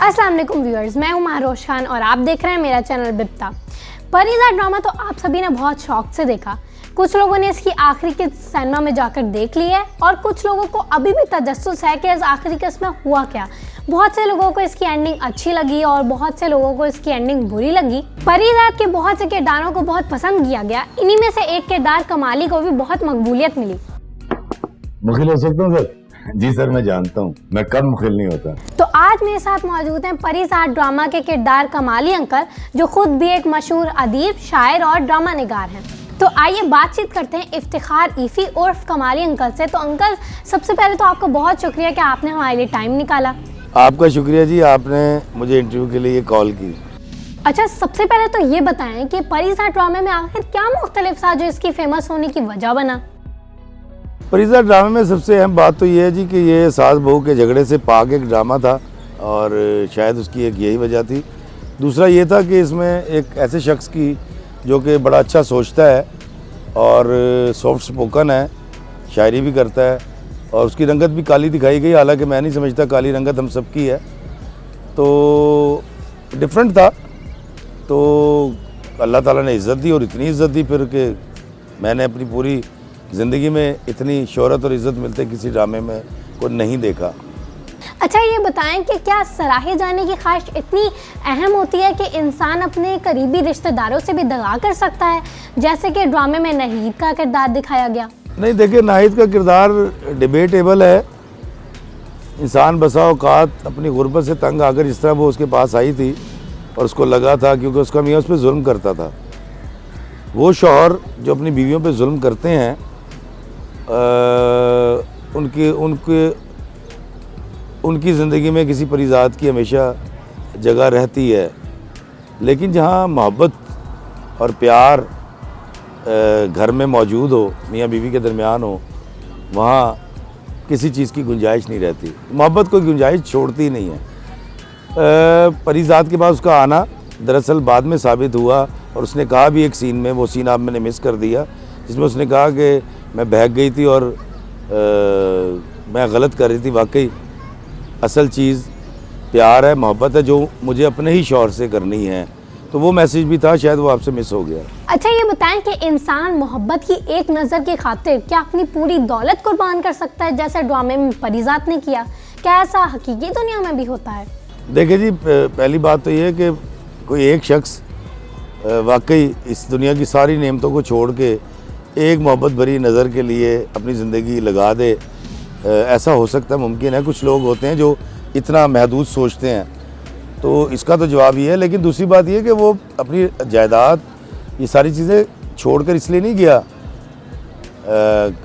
अस्सलाम वालेकुम व्यूअर्स, मैं हूं महारोश खान और आप देख रहे हैं मेरा चैनल बिप्ता। परिज़ात ड्रामा तो आप सभी ने बहुत शौक से देखा। कुछ लोगों ने इसकी आखिरी किस्त सिनेमा में जाकर देख ली है और कुछ लोगों को अभी भी तजस्सुस है कि इस आखिरी किस्त में हुआ क्या। बहुत से लोगों को इसकी एंडिंग अच्छी लगी और बहुत से लोगों को इसकी एंडिंग बुरी लगी। परिज़ात के बहुत से किरदारों को बहुत पसंद किया गया। इन्हीं में से एक किरदार कमाली को भी बहुत मकबूलियत मिली। मुखिल हो सकता हूँ सर? जी सर, मैं जानता हूँ, मैं कब मुखिल नहीं होता। तो आज मेरे साथ मौजूद हैं परिज़ात ड्रामा के किरदार कमाली अंकल, जो खुद भी एक मशहूर अदीब, शायर और ड्रामा निगार हैं। तो आइए बातचीत करते हैं इफ्तिखार ईफी उर्फ कमाली अंकल से। तो अंकल, सबसे पहले तो आपका बहुत शुक्रिया कि आपने हमारे लिए टाइम निकाला। आपका शुक्रिया जी, आपने मुझे इंटरव्यू के लिए कॉल की। अच्छा, सबसे पहले तो ये बताएं कि परिज़ात ड्रामे में आखिर क्या मुख्तलिफ था जो इसकी फेमस होने की वजह बना? परिज़ात ड्रामे में सबसे अहम बात तो ये है जी कि ये सास बहू के झगड़े से पाक एक ड्रामा था और शायद उसकी एक यही वजह थी। दूसरा ये था कि इसमें एक ऐसे शख्स की जो कि बड़ा अच्छा सोचता है और सॉफ्ट स्पोकन है, शायरी भी करता है और उसकी रंगत भी काली दिखाई गई। हालांकि मैं नहीं समझता काली रंगत हम सब की है, तो डिफरेंट था। तो अल्लाह ताला ने इज़्ज़त दी और इतनी इज़्ज़त दी फिर कि मैंने अपनी पूरी ज़िंदगी में इतनी शोहरत और इज़्ज़त मिलते किसी ड्रामे में को नहीं देखा। अच्छा, ये बताएं कि क्या सराहे जाने की ख्वाहिश इतनी अहम होती है कि इंसान अपने करीबी रिश्तेदारों से भी दगा कर सकता है, जैसे कि ड्रामे में नाहिद का किरदार दिखाया गया? नहीं, देखिए, नाहिद का किरदार डिबेटेबल है। इंसान बसा औकात अपनी गुर्बत से तंग आकर जिस तरह वो उसके पास आई थी और उसको लगा था क्योंकि उसका मियाँ उस पर जुल्म करता था। वो शौहर जो अपनी बीवियों पे जुल्म करते हैं उनकी ज़िंदगी में किसी परिज़ात की हमेशा जगह रहती है, लेकिन जहाँ मोहब्बत और प्यार घर में मौजूद हो, मियाँ बीवी के दरमियान हो, वहाँ किसी चीज़ की गुंजाइश नहीं रहती। मोहब्बत कोई गुंजाइश छोड़ती नहीं है। परिज़ात के पास उसका आना दरअसल बाद में साबित हुआ और उसने कहा भी एक सीन में, वो सीन आप मैंने मिस कर दिया, जिसमें उसने कहा कि मैं बहक गई थी और मैं गलत कर रही थी। वाकई असल चीज़ प्यार है, मोहब्बत है, जो मुझे अपने ही शौहर से करनी है। तो वो मैसेज भी था, शायद वो आपसे मिस हो गया। अच्छा, ये बताएं कि इंसान मोहब्बत की एक नज़र की खातिर क्या अपनी पूरी दौलत कुर्बान कर सकता है, जैसे ड्रामे में परिज़ात ने किया? क्या ऐसा हकीकी दुनिया में भी होता है? देखिए जी, पहली बात तो ये है कि कोई एक शख्स वाकई इस दुनिया की सारी नेमतों को छोड़ के एक मोहब्बत भरी नज़र के लिए अपनी ज़िंदगी लगा दे, ऐसा हो सकता है, मुमकिन है। कुछ लोग होते हैं जो इतना महदूद सोचते हैं, तो इसका तो जवाब ये है। लेकिन दूसरी बात ये है कि वो अपनी जायदाद, ये सारी चीज़ें छोड़कर इसलिए नहीं गया,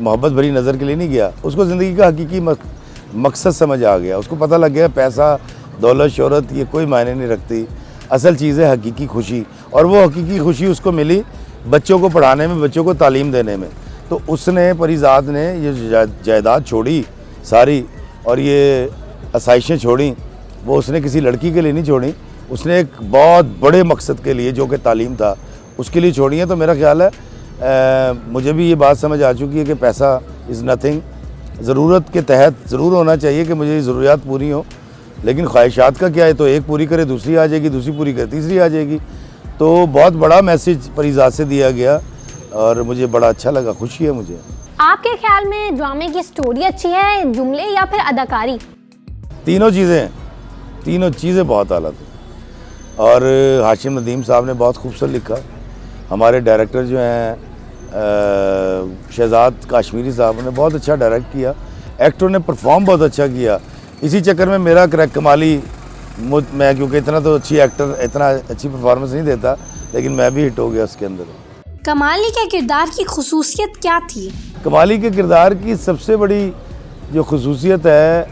मोहब्बत भरी नज़र के लिए नहीं गया। उसको ज़िंदगी का हकीकी मकसद समझ आ गया। उसको पता लग गया पैसा, दौलत, शोहरत ये कोई मायने नहीं रखती। असल चीज़ है हकीकी खुशी, और वो हकीकी खुशी उसको मिली बच्चों को पढ़ाने में, बच्चों को तालीम देने में। तो उसने, परिज़ात ने ये जायदाद छोड़ी सारी और ये आसाइशें छोड़ी, वो उसने किसी लड़की के लिए नहीं छोड़ी, उसने एक बहुत बड़े मकसद के लिए, जो कि तालीम था, उसके लिए छोड़ी है। तो मेरा ख्याल है मुझे भी ये बात समझ आ चुकी है कि पैसा इज़ नथिंग। ज़रूरत के तहत ज़रूर होना चाहिए कि मुझे ज़रूरियात पूरी हो, लेकिन ख्वाहिशात का क्या है, तो एक पूरी करे दूसरी आ जाएगी, दूसरी पूरी करे तीसरी आ जाएगी। तो बहुत बड़ा मैसेज परिज़ात से दिया गया और मुझे बड़ा अच्छा लगा, खुशी है मुझे। आपके ख्याल में ड्रामे की स्टोरी अच्छी है, जुमले या फिर अदाकारी? तीनों चीज़ें बहुत आला थी और हाशिम नदीम साहब ने बहुत खूबसूरत लिखा। हमारे डायरेक्टर जो हैं शहजाद काश्मीरी साहब ने बहुत अच्छा डायरेक्ट किया। एक्टरों ने परफॉर्म बहुत अच्छा किया। इसी चक्कर में मेरा क्रैक कमाली, मैं क्योंकि इतना तो अच्छी एक्टर, इतना अच्छी परफॉर्मेंस नहीं देता, लेकिन मैं भी हिट हो गया उसके अंदर। कमाली के किरदार की खुसूसियत क्या थी? कमाली के किरदार की सबसे बड़ी जो खुसूसियत है,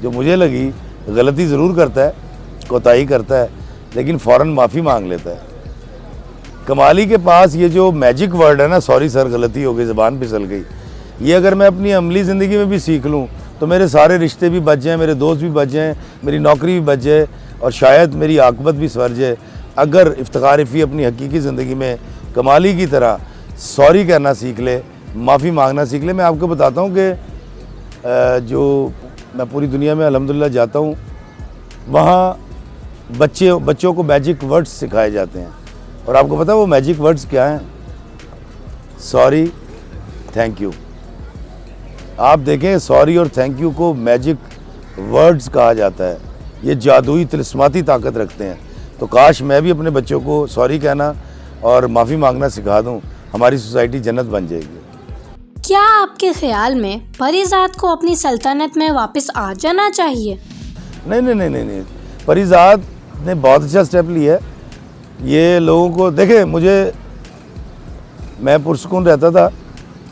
जो मुझे लगी, गलती ज़रूर करता है, कोताही करता है, लेकिन फ़ौरन माफ़ी मांग लेता है। कमाली के पास ये जो मैजिक वर्ड है ना, सॉरी सर गलती हो गई, ज़बान फिसल गई, ये अगर मैं अपनी अमली ज़िंदगी में भी सीख लूँ तो मेरे सारे रिश्ते भी बच जाएँ, मेरे दोस्त भी बच जाएँ, मेरी नौकरी भी बच जाए और शायद मेरी आकबत भी संवर जाए, अगर इफ्तिखार ईफी अपनी हकीकी ज़िंदगी में कमाली की तरह सॉरी कहना सीख ले, माफ़ी मांगना सीख ले। मैं आपको बताता हूँ कि जो मैं पूरी दुनिया में अल्हम्दुलिल्लाह जाता हूँ, वहाँ बच्चों को मैजिक वर्ड्स सिखाए जाते हैं। और आपको पता है वो मैजिक वर्ड्स क्या हैं? Sorry, thank you. आप देखें, सॉरी और थैंक यू को मैजिक वर्ड्स कहा जाता है। ये जादुई तिलिस्माती ताकत रखते हैं। तो काश मैं भी अपने बच्चों को सॉरी कहना और माफ़ी मांगना सिखा दूं, हमारी सोसाइटी जन्नत बन जाएगी। क्या आपके ख्याल में परीज़ाद को अपनी सल्तनत में वापस आ जाना चाहिए? नहीं, परीज़ाद ने बहुत अच्छा स्टेप लिया है। ये लोगों को देखे, मैं पुरसकून रहता था,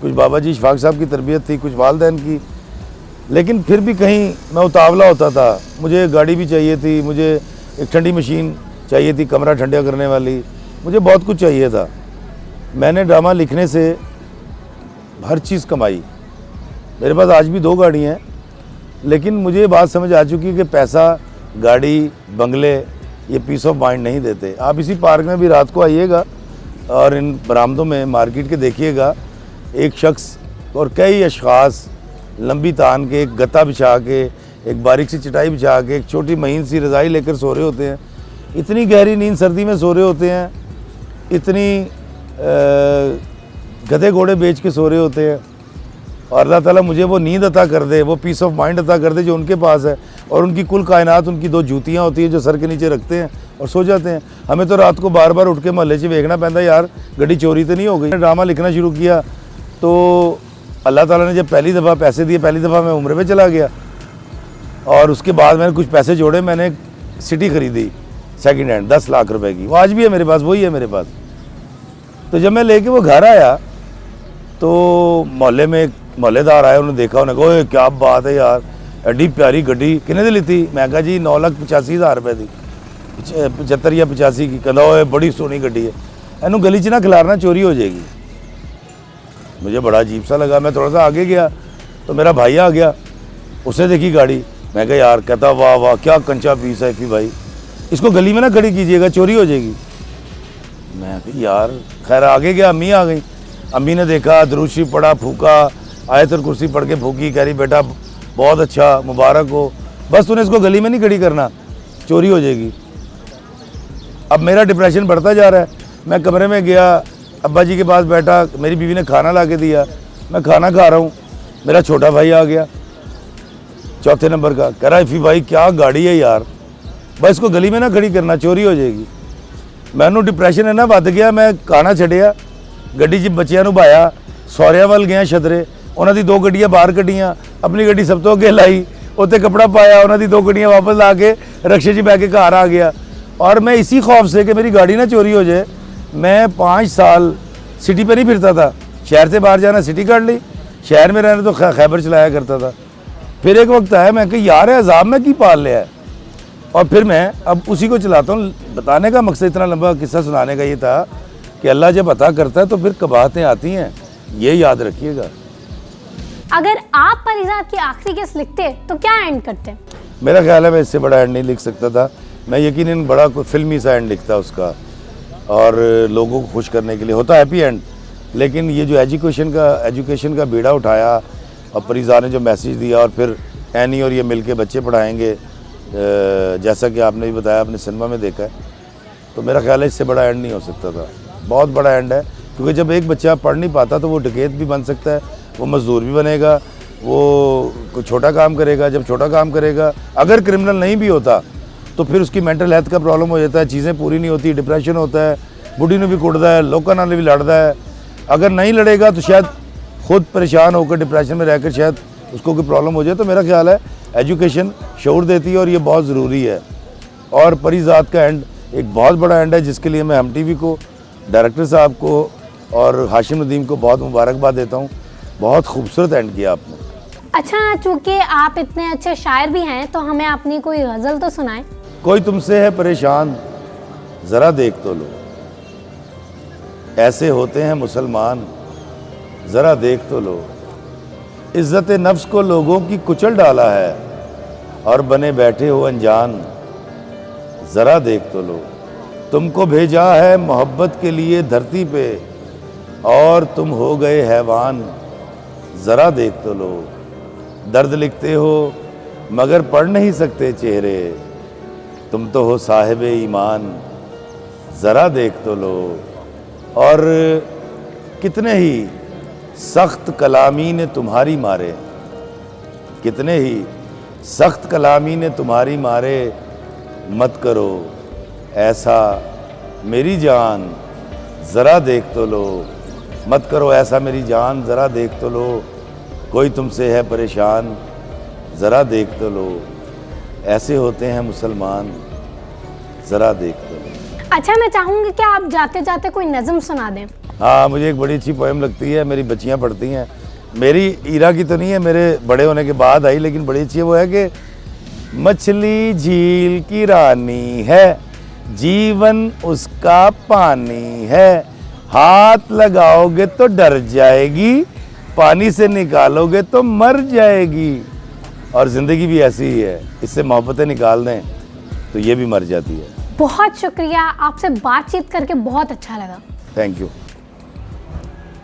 कुछ बाबा जी इशफाक साहब की तरबियत थी, कुछ वालदैन की, लेकिन फिर भी कहीं मैं उतावला होता था। मुझे गाड़ी भी चाहिए थी, मुझे एक ठंडी मशीन चाहिए थी, कमरा ठंडा करने वाली, मुझे बहुत कुछ चाहिए था। मैंने ड्रामा लिखने से हर चीज़ कमाई। मेरे पास आज भी 2 गाड़ी हैं, लेकिन मुझे ये बात समझ आ चुकी है कि पैसा, गाड़ी, बंगले ये पीस ऑफ माइंड नहीं देते। आप इसी पार्क में भी रात को आइएगा और इन बरामदों में मार्केट के देखिएगा, एक शख्स और कई अशखास लंबी तान के, एक गत्ता बिछा के, एक बारीक सी चटाई बिछा के, एक छोटी महीन सी रज़ाई लेकर सो रहे होते हैं। इतनी गहरी नींद सर्दी में सो रहे होते हैं, इतनी गधे घोड़े बेच के सो रहे होते हैं। और अल्लाह ताला मुझे वो नींद अता कर दे, वो पीस ऑफ माइंड अता कर दे जो उनके पास है। और उनकी कुल कायनात उनकी 2 जूतियाँ होती हैं जो सर के नीचे रखते हैं और सो जाते हैं। हमें तो रात को बार बार उठ के मोहल्ले से देखना पैंदा, यार गड्डी चोरी तो नहीं हो गई। ड्रामा लिखना शुरू किया तो अल्लाह ताला ने जब पहली दफ़ा पैसे दिए, पहली दफ़ा मैं उम्रे पे चला गया और उसके बाद मैंने कुछ पैसे जोड़े, मैंने सिटी ख़रीदी सेकंड हैंड 10 लाख रुपए की। वो आज भी है मेरे पास, वही है मेरे पास। तो जब मैं लेके वो घर आया तो मोहल्ले में एक मोहल्लेदार आया, उन्होंने देखा, उन्होंने कहा ओए क्या बात है यार, एडी प्यारी गड्डी किन्ने दी लीती? मैं कहा जी 9,85,000 रुपए की, 75 या 85 की। कहता ओए बड़ी सोहनी गड्डी है, इनू गली च ना खिलारना, चोरी हो जाएगी। मुझे बड़ा अजीब सा लगा। मैं थोड़ा सा आगे गया तो मेरा भाई आ गया, उसने देखी गाड़ी। मैं कहा यार, कहता वाह वाह क्या कंचा पीस है इफ़ी भाई, इसको गली में ना खड़ी कीजिएगा, चोरी हो जाएगी। मैं कहा यार, खैर आगे गया, अम्मी आ गई। अम्मी ने देखा, दुरूद शरीफ पढ़ा, फूका, आयतुल कुर्सी पढ़ के फूकी, कह रही बेटा बहुत अच्छा, मुबारक हो, बस तूने इसको गली में नहीं खड़ी करना, चोरी हो जाएगी। अब मेरा डिप्रेशन बढ़ता जा रहा है। मैं कमरे में गया, अब्बा जी के पास बैठा, मेरी बीवी ने खाना ला के दिया, मैं खाना खा रहा हूँ, मेरा छोटा भाई आ गया 4थे नंबर का, कह रहा इफ़ी भाई क्या गाड़ी है यार, बस इसको गली में ना खड़ी करना, चोरी हो जाएगी। मैनू डिप्रेशन है ना वध गया। मैं खाना छड़िया, गड्डी 'ਚ ਬੱਚਿਆਂ ਨੂੰ ਭਾਇਆ, ਸਹੁਰਿਆਂ ਵੱਲ ਗਿਆ ਛਦਰੇ, ਉਹਨਾਂ ਦੀ 2 ਗੱਡੀਆਂ ਬਾਹਰ ਕੱਢੀਆਂ, ਆਪਣੀ ਗੱਡੀ ਸਭ ਤੋਂ ਅੱਗੇ ਲਾਈ, ਉੱਤੇ कपड़ा पाया, ਉਹਨਾਂ ਦੀ 2 ਗੱਡੀਆਂ वापस ला के रक्शे 'ਚ बैठ के घर आ गया। और मैं इसी खौफ से कि मेरी गाड़ी ना चोरी हो जाए, मैं 5 साल सिटी पे नहीं फिरता था। शहर से बाहर जाना सिटी काट ली, शहर में रहना तो खैबर चलाया करता था। फिर एक वक्त आया, मैं कि यार अजाब में की पाल लिया है, और फिर मैं अब उसी को चलाता हूँ। बताने का मकसद, इतना लंबा किस्सा सुनाने का ये था कि अल्लाह जब अता करता है तो फिर कबाहतें आती हैं, ये याद रखिएगा। अगर आप परीज़ाद की आखिरी किस्त लिखते तो क्या एंड करते? मेरा ख्याल है मैं इससे बड़ा एंड नहीं लिख सकता था। मैं यकीनन बड़ा कोई फिल्मी सा एंड लिखता उसका, और लोगों को खुश करने के लिए होता हैप्पी एंड। लेकिन ये जो एजुकेशन का बीड़ा उठाया और परीज़ाद ने जो मैसेज दिया, और फिर एनी और ये मिलके बच्चे पढ़ाएंगे, जैसा कि आपने भी बताया, आपने सिनेमा में देखा है, तो मेरा ख्याल है इससे बड़ा एंड नहीं हो सकता था। बहुत बड़ा एंड है, क्योंकि जब एक बच्चा पढ़ नहीं पाता तो वो डकैत भी बन सकता है, वो मजदूर भी बनेगा, वो कोई छोटा काम करेगा। जब छोटा काम करेगा, अगर क्रिमिनल नहीं भी होता तो फिर उसकी मेंटल हेल्थ का प्रॉब्लम हो जाता है, चीज़ें पूरी नहीं होती, डिप्रेशन होता है, बुढ़ी ने भी कुटता है, लोगों नाल भी लड़ता है। अगर नहीं लड़ेगा तो शायद खुद परेशान होकर डिप्रेशन में रहकर शायद उसको कोई प्रॉब्लम हो जाए। तो मेरा ख्याल है एजुकेशन शऊर देती है और ये बहुत ज़रूरी है। और परीज़ाद का एंड एक बहुत बड़ा एंड है, जिसके लिए मैं हम टीवी को, डायरेक्टर साहब को और हाशिम नदीम को बहुत मुबारकबाद देता हूँ। बहुत खूबसूरत एंड किया आपने। अच्छा, चूँकि आप इतने अच्छे शायर भी हैं तो हमें अपनी कोई गज़ल तो सुनाएं। कोई तुमसे है परेशान ज़रा देख तो लो, ऐसे होते हैं मुसलमान ज़रा देख तो लो, इज़्ज़त नफ्स को लोगों की कुचल डाला है और बने बैठे हो अनजान ज़रा देख तो लो, तुमको भेजा है मोहब्बत के लिए धरती पे और तुम हो गए हैवान ज़रा देख तो लो, दर्द लिखते हो मगर पढ़ नहीं सकते चेहरे, तुम तो हो साहिब ईमान, ज़रा देख तो लो। और कितने ही सख्त कलामी ने तुम्हारी मारे, कितने ही सख्त कलामी ने तुम्हारी मारे, मत करो ऐसा मेरी जान, ज़रा देख तो लो। मत करो ऐसा मेरी जान, ज़रा देख तो लो। कोई तुमसे है परेशान, ज़रा देख तो लो। ऐसे होते हैं मुसलमान, ज़रा देख तो लो। अच्छा, मैं चाहूँगी कि आप जाते जाते कोई नज़म सुना दें। हाँ, मुझे एक बड़ी अच्छी पोएम लगती है, मेरी बच्चियाँ पढ़ती हैं। मेरी ईरा की तो नहीं है, मेरे बड़े होने के बाद आई, लेकिन बड़ी अच्छी है। वो है कि मछली झील की रानी है, जीवन उसका पानी है। हाथ लगाओगे तो डर जाएगी, पानी से निकालोगे तो मर जाएगी। और ज़िंदगी भी ऐसी ही है, इससे मोहब्बतें निकाल दें तो ये भी मर जाती है। बहुत शुक्रिया, आपसे बातचीत करके बहुत अच्छा लगा। Thank you.